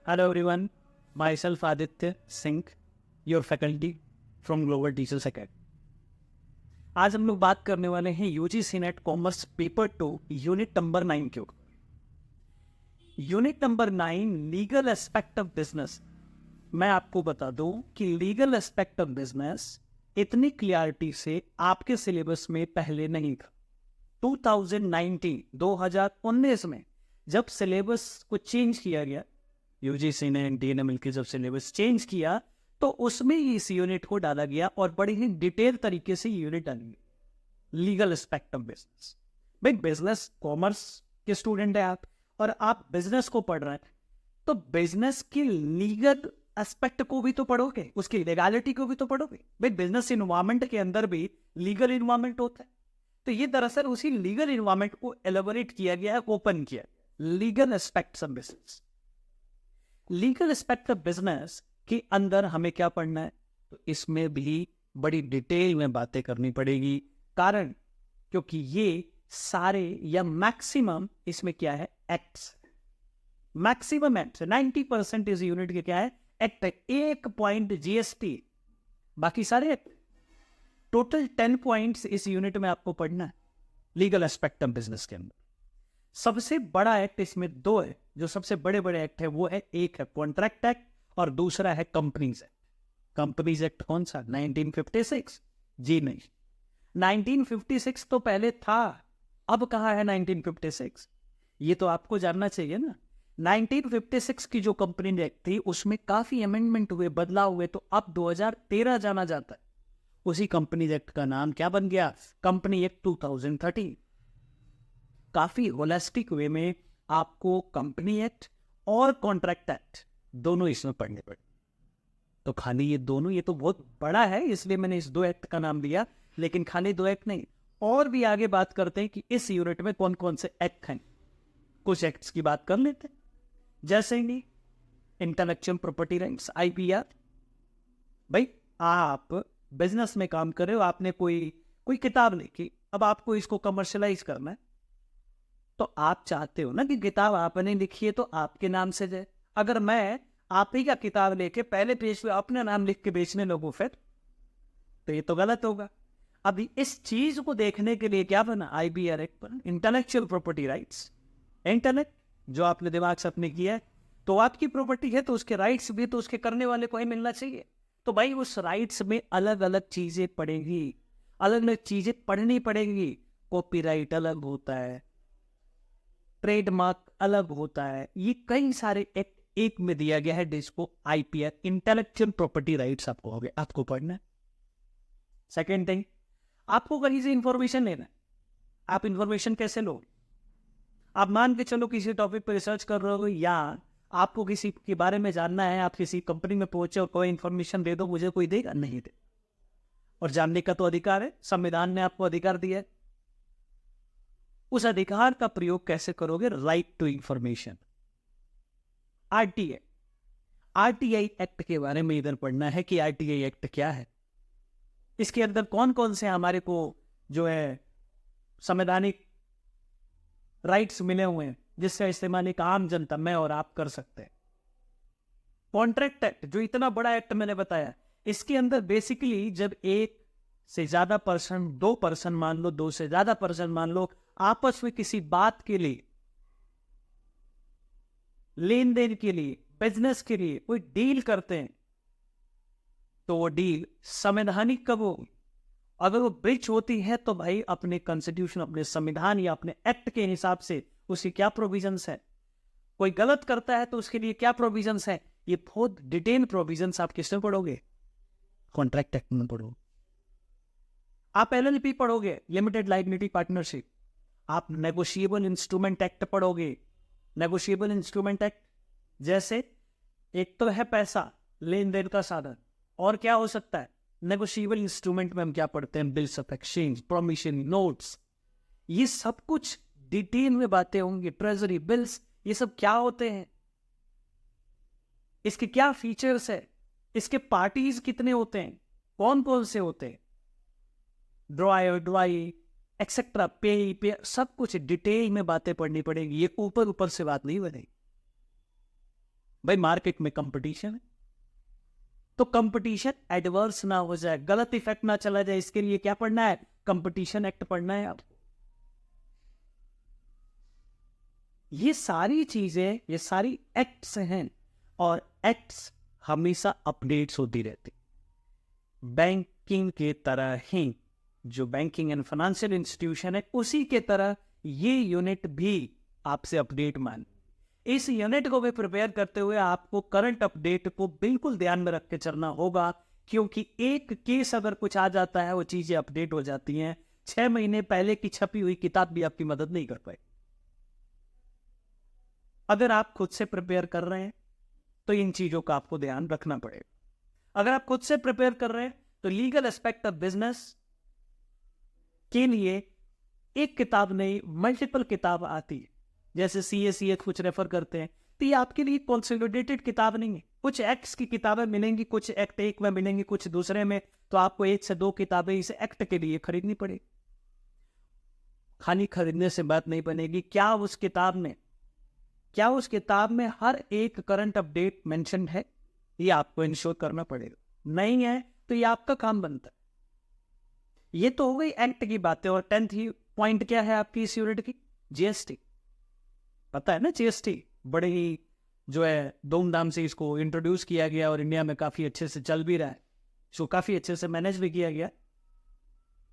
Hello everyone, myself Aditya Singh, your faculty from Global Teachers Academy. आज हम लोग बात करने वाले हैं UGC net commerce paper 2 unit number 9 के ऊपर। Unit number 9 legal aspect of business. मैं आपको बता दूं कि लीगल एस्पेक्ट ऑफ बिजनेस इतनी क्लियरिटी से आपके सिलेबस में पहले नहीं था। 2019 में जब सिलेबस को चेंज किया गया, यूजीसी ने एनटीए ने मिलकर जब सिलेबस चेंज किया तो उसमें इस यूनिट को डाला गया और बड़े ही डिटेल तरीके से यूनिट डाली गई। Legal aspect of business. भाई बिजनेस कॉमर्स के स्टूडेंट है आप और आप बिजनेस को पढ़ रहे हैं, तो बिजनेस की लीगल एस्पेक्ट को भी तो पढ़ोगे, उसकी लीगैलिटी को भी तो पढ़ोगे। भाई बिजनेस इन्वायरमेंट के अंदर भी लीगल इन्वायरमेंट होता है, तो ये दरअसल उसी लीगल इन्वायरमेंट को एलेबोरेट किया गया है, ओपन किया। Legal aspects of business. Legal aspect of business के अंदर हमें क्या पढ़ना है, तो इसमें भी बड़ी डिटेल में बातें करनी पड़ेगी। कारण क्योंकि ये सारे या मैक्सिमम इसमें क्या है, एक्ट्स। मैक्सिमम एक्ट 90% इस यूनिट के क्या है, एक्ट है। 1 पॉइंट जीएसटी, बाकी सारे एक्ट। टोटल 10 पॉइंट्स इस यूनिट में आपको पढ़ना है लीगल एस्पेक्ट ऑफ बिजनेस के अंदर। सबसे बड़ा एक्ट इसमें 2 है, जो सबसे बड़े बड़े एक्ट है वो है, एक है कॉन्ट्रैक्ट एक्ट और दूसरा है कंपनीज एक्ट। कंपनीज एक्ट कौन सा, 1956? जी नहीं, 1956 तो पहले था, अब कहाँ है 1956? ये तो आपको जानना चाहिए ना। 1956 की जो कंपनी एक्ट थी उसमें काफी अमेंडमेंट हुए, बदलाव हुए, तो अब 2013 जाना जाता है। उसी कंपनी एक्ट का नाम क्या बन गया, कंपनी एक्ट 2013। काफी होलिस्टिक वे में आपको कंपनी एक्ट और कॉन्ट्रैक्ट एक्ट दोनों इसमें पढ़ने पड़े। तो खाली ये दोनों, ये तो बहुत बड़ा है इसलिए मैंने इस 2 एक्ट का नाम दिया, लेकिन खाली 2 एक्ट नहीं, और भी आगे बात करते हैं कि इस यूनिट में कौन कौन से एक्ट हैं। कुछ एक्ट्स की बात कर लेते हैं, जैसे कि इंटेलेक्चुअल प्रॉपर्टी राइट्स, आईपीआर। भाई आप बिजनेस में काम कर रहे हो, आपने कोई किताब लिखी, अब आपको इसको कमर्शियलाइज करना है, तो आप चाहते हो ना कि किताब आपने लिखी है तो आपके नाम से जाए। अगर मैं आप ही का किताब लेके पहले पेज पे अपना नाम लिख के बेचने लगूं फिर तो ये तो गलत होगा। अभी इस चीज को देखने के लिए क्या बना, आईपीआर एक्ट बना, इंटेलेक्चुअल प्रॉपर्टी राइट्स। इंटरनेट जो आपने दिमाग से अपने किया है तो आपकी प्रॉपर्टी है, तो उसके राइट्स भी तो उसके करने वाले को ही मिलना चाहिए। तो भाई उस राइट्स में अलग अलग चीजें पड़ेंगी, अलग अलग चीजें पढ़नी पड़ेंगी। कॉपीराइट अलग होता है, ट्रेडमार्क अलग होता है, ये कई सारे एक्ट एक में दिया गया है, जिसको आईपीआर, इंटेलेक्चुअल प्रॉपर्टी राइट्स आपको पढ़ना है। सेकेंड थिंग, आपको कहीं से इंफॉर्मेशन लेना है। आप इंफॉर्मेशन कैसे लो, आप मान के चलो किसी टॉपिक पर रिसर्च कर रहे हो या आपको किसी के बारे में जानना है, आप किसी कंपनी में पहुंचे और कोई इंफॉर्मेशन दे दो, मुझे कोई देगा नहीं दे। और जानने का तो अधिकार है, संविधान ने आपको अधिकार दिया है। उस अधिकार का प्रयोग कैसे करोगे, right to information. RTI act के बारे में इधर पढ़ना है कि आरटीआई एक्ट क्या है, इसके अंदर कौन कौन से हमारे को जो है संवैधानिक राइट्स मिले हुए हैं, जिसका इस्तेमाल एक आम जनता, मैं और आप कर सकते हैं। कॉन्ट्रैक्ट एक्ट, जो इतना बड़ा एक्ट मैंने बताया, इसके अंदर बेसिकली जब 1 से ज्यादा पर्सन, 2 पर्सन मान लो, 2 से ज्यादा पर्सन मान लो, आपस में किसी बात के लिए, लेन देन के लिए, बिजनेस के लिए कोई डील करते हैं, तो वो डील संवैधानिक कब होगी। अगर वो ब्रीच होती है तो भाई अपने कॉन्स्टिट्यूशन, अपने संविधान या अपने एक्ट के हिसाब से उसकी क्या प्रोविजंस है। कोई गलत करता है तो उसके लिए क्या प्रोविजंस है, ये बहुत डिटेल प्रोविजंस आप किसमें पढ़ोगे, कॉन्ट्रैक्ट एक्ट में पढ़ोगे। आप एलएलपी पढ़ोगे, लिमिटेड लायबिलिटी पार्टनरशिप। आप नेगोशिएबल इंस्ट्रूमेंट एक्ट पढ़ोगे। नेगोशिएबल इंस्ट्रूमेंट एक्ट जैसे, एक तो है पैसा, लेन देन का साधन, और क्या हो सकता है, नेगोशिएबल इंस्ट्रूमेंट में हम क्या पढ़ते हैं, बिल्स ऑफ एक्सचेंज, प्रोमिशन नोट्स, ये सब कुछ डिटेल में बातें होंगी। ट्रेजरी बिल्स, ये सब क्या होते हैं, इसके क्या फीचर्स है, इसके पार्टीज कितने होते हैं, कौन कौन से होते हैं, ड्रॉयर ड्राई एक्सेट्रा, पे सब कुछ डिटेल में बातें पढ़नी पड़ेगी। ये ऊपर ऊपर से बात नहीं बनेगी। भाई मार्केट में कंपटीशन है, तो कंपटीशन एडवर्स ना हो जाए, गलत इफेक्ट ना चला जाए, इसके लिए क्या पढ़ना है? कंपटीशन एक्ट पढ़ना है आपको। ये सारी चीजें, ये सारी एक्ट्स हैं, और एक्ट्स हमेशा अपडेट्स होती रहती। बैंकिंग के तरह ही, जो बैंकिंग एंड फाइनेंशियल इंस्टीट्यूशन है, उसी के तरह ये यूनिट भी आपसे अपडेट मान। इस यूनिट को भी प्रिपेयर करते हुए आपको करंट अपडेट को बिल्कुल ध्यान में रख के चलना होगा, क्योंकि एक केस अगर कुछ आ जाता है, वो चीजें अपडेट हो जाती हैं। 6 महीने पहले की छपी हुई किताब भी आपकी मदद नहीं कर पाए। अगर आप खुद से प्रिपेयर कर रहे हैं तो इन चीजों का आपको ध्यान रखना पड़ेगा। अगर आप खुद से प्रिपेयर कर रहे हैं तो लीगल एस्पेक्ट ऑफ बिजनेस के लिए एक किताब नहीं, मल्टीपल किताब आती है। जैसे CA कुछ रेफर करते हैं, तो ये आपके लिए कंसोलिडेटेड किताब नहीं है। कुछ एक्ट्स की किताबें मिलेंगी, कुछ एक्ट एक में मिलेंगी, कुछ दूसरे में, तो आपको 1 से 2 किताबें इस एक्ट के लिए खरीदनी पड़ेगी। खाली खरीदने से बात नहीं बनेगी। क्या उस किताब में हर एक करंट अपडेट मेंशन है, ये आपको इंश्योर करना पड़ेगा। नहीं है तो ये आपका काम बनता है। ये तो हो गई एक्ट की बातें। और 10th पॉइंट क्या है आपकी इस यूनिट की? GST। पता है ना, GST बड़े ही जो है धूमधाम से इसको इंट्रोड्यूस किया गया और इंडिया में काफी अच्छे से चल भी रहा है, इसको काफी अच्छे से मैनेज भी किया गया।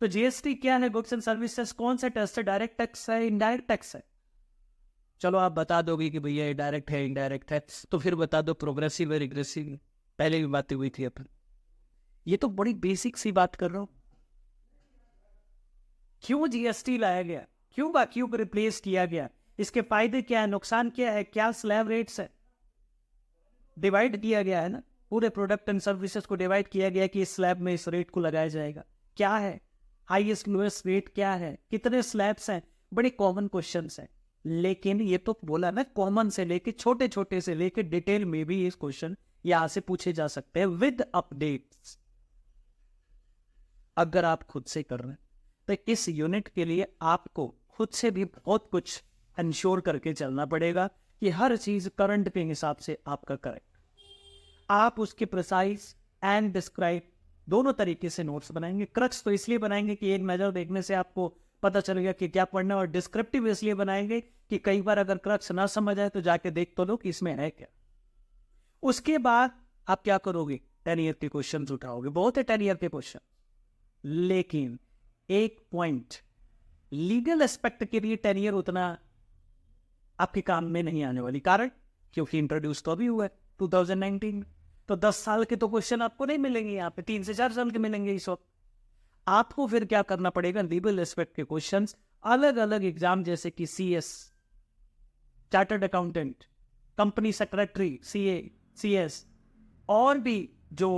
तो GST क्या है? Goods and services. कौन सा टैक्स है? डायरेक्ट टैक्स है, इनडायरेक्ट टैक्स है? चलो आप बता दोगे कि भैया ये डायरेक्ट है, इनडायरेक्ट है, तो फिर बता दो प्रोग्रेसिव है, रिग्रेसिव। पहले भी बातें हुई थी अपन। ये तो बड़ी बेसिक सी बात कर रहा हूं। क्यों GST लाया गया? क्यों बाकियों को रिप्लेस किया गया? इसके फायदे क्या है, नुकसान क्या है, क्या स्लैब रेट्स है? डिवाइड किया गया है ना, पूरे प्रोडक्ट एंड सर्विसेज को डिवाइड किया गया कि इस स्लैब में इस रेट को लगाया जाएगा। क्या है हाईएस्ट लोएस्ट रेट, क्या है, कितने स्लैब्स हैं? बड़े कॉमन क्वेश्चंस हैं। लेकिन ये तो बोला ना, कॉमन से लेके छोटे छोटे से लेके डिटेल में भी इस क्वेश्चन यहां से पूछे जा सकते हैं विद अपडेट्स। अगर आप खुद से कर रहे हैं तो इस यूनिट के लिए आपको खुद से भी बहुत कुछ इंश्योर करके चलना पड़ेगा कि हर चीज करंट के हिसाब से आपका करेक्ट। आप उसके प्रिसाइज एंड डिस्क्राइब दोनों तरीके से नोट्स बनाएंगे। क्रक्स तो इसलिए बनाएंगे कि एक नजर देखने से आपको पता चलेगा कि क्या पढ़ना है, और डिस्क्रिप्टिव इसलिए बनाएंगे कि कई बार अगर क्रक्स ना समझ आए तो जाके देख तो लो कि इसमें है क्या। उसके बाद आप क्या करोगे? 10 ईयर के क्वेश्चन उठाओगे। बहुत है 10 ईयर के क्वेश्चन, लेकिन एक पॉइंट लीगल एस्पेक्ट के लिए 10 ईयर उतना आपके काम में नहीं आने वाली। कारण क्योंकि इंट्रोड्यूस तो अभी हुआ है 2019 में, तो 10 साल के तो क्वेश्चन आपको नहीं मिलेंगे यहाँ पे, 3 से 4 साल के मिलेंगे इस वक्त। आपको फिर क्या करना पड़ेगा? लीगल एस्पेक्ट के क्वेश्चंस अलग अलग एग्जाम, जैसे कि CS, chartered accountant, company secretary, CA, CS, और भी जो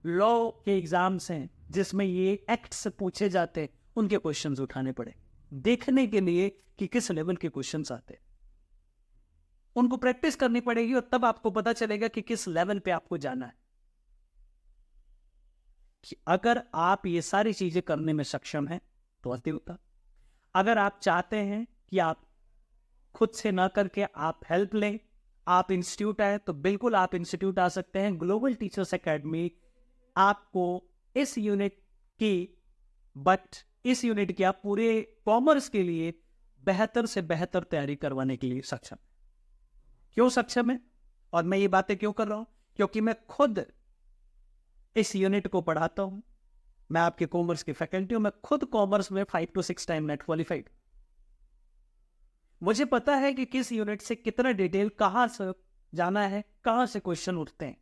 लॉ के एग्जाम्स हैं जिसमें ये एक्ट्स पूछे जाते हैं, उनके क्वेश्चंस उठाने पड़े, देखने के लिए कि किस लेवल के क्वेश्चंस आते हैं। उनको प्रैक्टिस करनी पड़ेगी और तब आपको पता चलेगा कि किस लेवल पे आपको जाना है। कि अगर आप ये सारी चीजें करने में सक्षम हैं तो अति उत्तम। अगर आप चाहते हैं कि आप खुद से ना करके आप हेल्प लें, आप इंस्टीट्यूट आए, तो बिल्कुल आप इंस्टीट्यूट आ सकते हैं। ग्लोबल टीचर्स एकेडमी आपको इस यूनिट की आप पूरे कॉमर्स के लिए बेहतर से बेहतर तैयारी करवाने के लिए सक्षम। क्यों सक्षम है और मैं ये बातें क्यों कर रहा हूं? क्योंकि मैं खुद इस यूनिट को पढ़ाता हूं। मैं आपके कॉमर्स की फैकल्टी हूं। मैं खुद कॉमर्स में 5 to 6 टाइम नेट क्वालिफाइड। मुझे पता है कि किस यूनिट से कितना डिटेल कहां से जाना है, कहां से क्वेश्चन उठते हैं।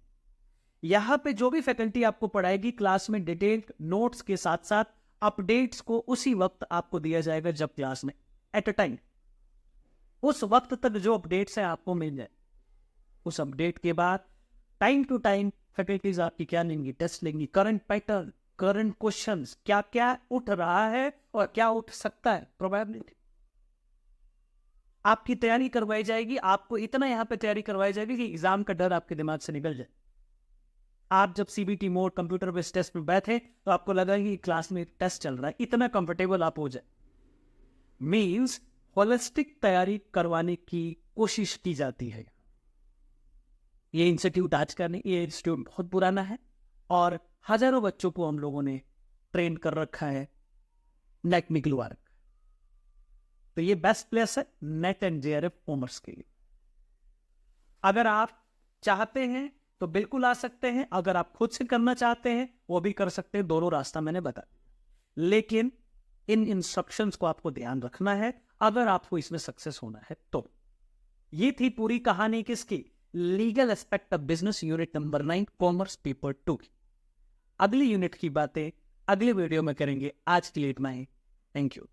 यहां पे जो भी फैकल्टी आपको पढ़ाएगी क्लास में डिटेल नोट्स के साथ साथ अपडेट्स को उसी वक्त आपको दिया जाएगा जब क्लास में एट अ टाइम, उस वक्त तक जो अपडेट्स है आपको मिल जाए। उस अपडेट के बाद टाइम टू टाइम फैकल्टीज आपकी क्या लेंगी? टेस्ट लेंगी, करंट पैटर्न, करंट क्वेश्चंस, क्या क्या उठ रहा है और क्या उठ सकता है, प्रोबेबिलिटी आपकी तैयारी करवाई जाएगी। आपको इतना यहां पे तैयारी करवाई जाएगी कि एग्जाम का डर आपके दिमाग से निकल जाए। आप जब CBT mode computer based test में बैठे तो आपको लगा कि क्लास में टेस्ट चल रहा है, इतना कंफर्टेबल आप हो जाए। मीन्स होलिस्टिक तैयारी करवाने की कोशिश की जाती है। ये इंस्टीट्यूट आज का नहीं, ये इंस्टीट्यूट बहुत पुराना है और हजारों बच्चों को हम लोगों ने ट्रेन कर रखा है नेट निकलवा रखा। तो ये बेस्ट प्लेस है नेट एंड जेआरएफ कॉमर्स के लिए। अगर आप चाहते हैं तो बिल्कुल आ सकते हैं, अगर आप खुद से करना चाहते हैं वो भी कर सकते हैं, दोनों रास्ता मैंने बता दिया। लेकिन इन इंस्ट्रक्शंस को आपको ध्यान रखना है अगर आपको इसमें सक्सेस होना है तो। ये थी पूरी कहानी किसकी, legal aspect of business unit number 9 commerce paper 2 की। अगली यूनिट की बातें अगले वीडियो में करेंगे। आज के लिए इतना ही। Thank you.